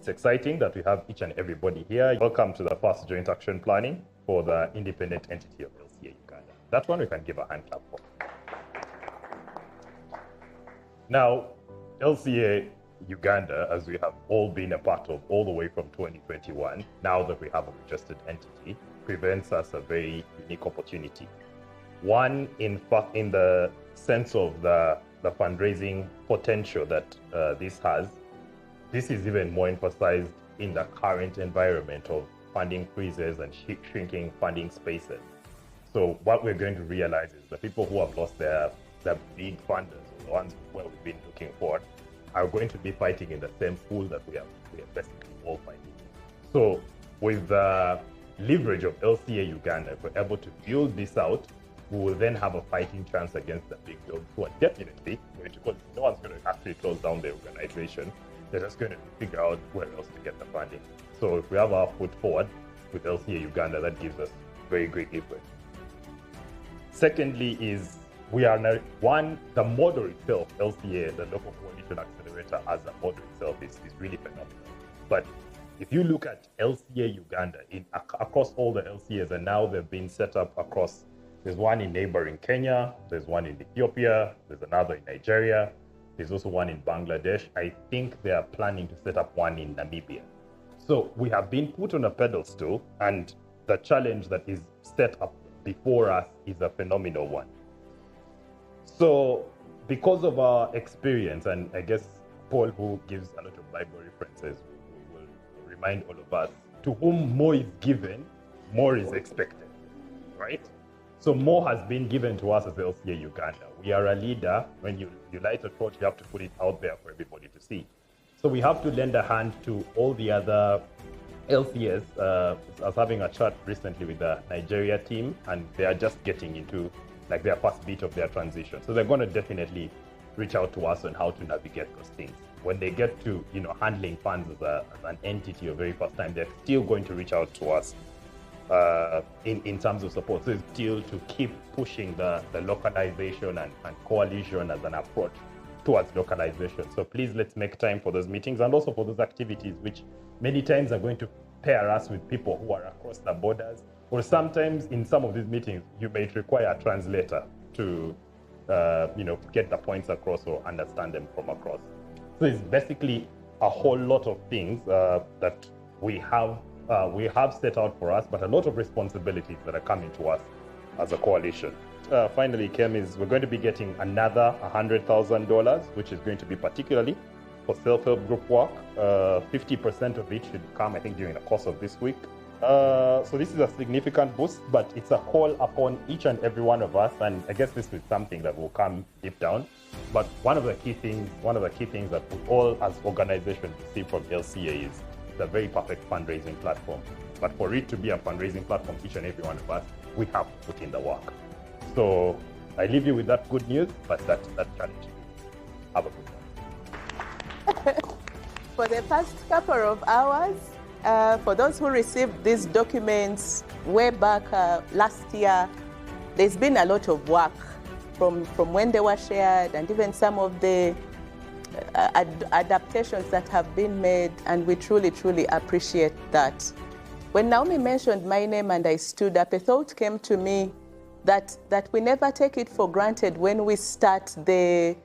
it's exciting that we have each and everybody here. Welcome to the first joint action planning for the independent entity of LCA-Uganda. That one we can give a hand clap for. Now, LCA-Uganda, as we have all been a part of all the way from 2021, now that we have a registered entity, presents us a very unique opportunity. One, in fact, in the sense of the fundraising potential that this has. This is even more emphasized in the current environment of funding freezes and shrinking funding spaces. So what we're going to realize is the people who have lost their big funders, the ones where we've been looking for, are going to be fighting in the same pool that we are basically all fighting. So with the leverage of LCA-Uganda, if we're able to build this out, we will then have a fighting chance against the big dogs who are definitely going to, because no one's going to actually close down the organization. They're just going to figure out where else to get the funding. So if we have our foot forward with LCA-Uganda, that gives us very great leverage. Secondly is, we are now, one, the model itself, LCA, the Local Coalition Accelerator as a model itself is really phenomenal. But if you look at LCA-Uganda, across all the LCAs, and now they've been set up across, there's one in neighboring Kenya, there's one in Ethiopia, there's another in Nigeria, there's also one in Bangladesh. I think they are planning to set up one in Namibia. So we have been put on a pedestal, and the challenge that is set up before us is a phenomenal one. So because of our experience, and I guess Paul, who gives a lot of Bible references, will remind all of us, to whom more is given, more is expected, right? So more has been given to us as LCA-Uganda. We are a leader. When you light a torch, you have to put it out there for everybody to see. So we have to lend a hand to all the other LCAs. I was having a chat recently with the Nigeria team, and they are just getting into like their first bit of their transition. So they're going to definitely reach out to us on how to navigate those things. When they get to handling funds as an entity, a very first time, they're still going to reach out to us in terms of support. So it's still to keep pushing the localization and coalition as an approach towards localization. So please, let's make time for those meetings and also for those activities, which many times are going to pair us with people who are across the borders, or sometimes in some of these meetings, you may require a translator to get the points across or understand them from across. So it's basically a whole lot of things that we have set out for us, but a lot of responsibilities that are coming to us as a coalition. Finally, Kem, we're going to be getting another $100,000, which is going to be particularly for self-help group work. 50% of it should come, I think, during the course of this week. So this is a significant boost, but it's a call upon each and every one of us, and I guess this is something that will come deep down. But one of the key things that we all as organizations see from LCA is a very perfect fundraising platform. But for it to be a fundraising platform, each and every one of us, we have to put in the work. So I leave you with that good news, but that challenge. Have a good one. For the past couple of hours, for those who received these documents way back last year, there's been a lot of work from when they were shared, and even some of the adaptations that have been made, and we truly, truly appreciate that. When Naomi mentioned my name and I stood up, a thought came to me that we never take it for granted when we start the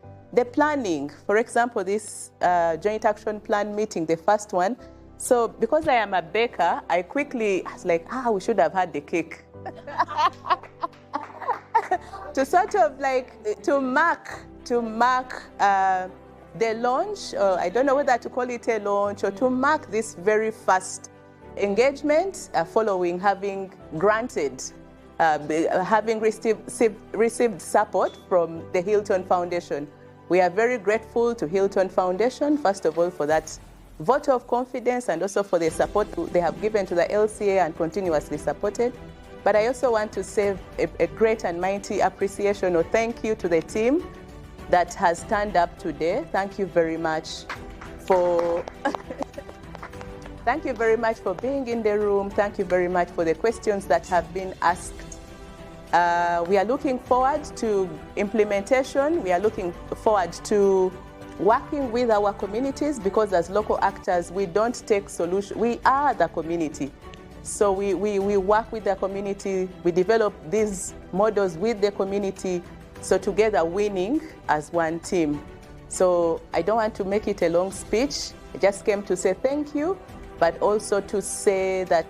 planning. For example, this joint action plan meeting, the first one. So because I am a baker, I quickly was like, we should have had the cake. To sort of like, to mark the launch, or I don't know whether to call it a launch, or to mark this very first engagement following having granted, having received support from the Hilton Foundation. We are very grateful to Hilton Foundation, first of all, for that vote of confidence and also for the support they have given to the LCA and continuously supported. But I also want to say a great and mighty appreciation or thank you to the team that has turned up today. Thank you very much for thank you very much for being in the room. Thank you very much for the questions that have been asked. We are looking forward to implementation. We are looking forward to working with our communities, because as local actors, we don't take solution. We are the community. So we work with the community, we develop these models with the community, so together winning as one team. So I don't want to make it a long speech. I just came to say thank you, but also to say that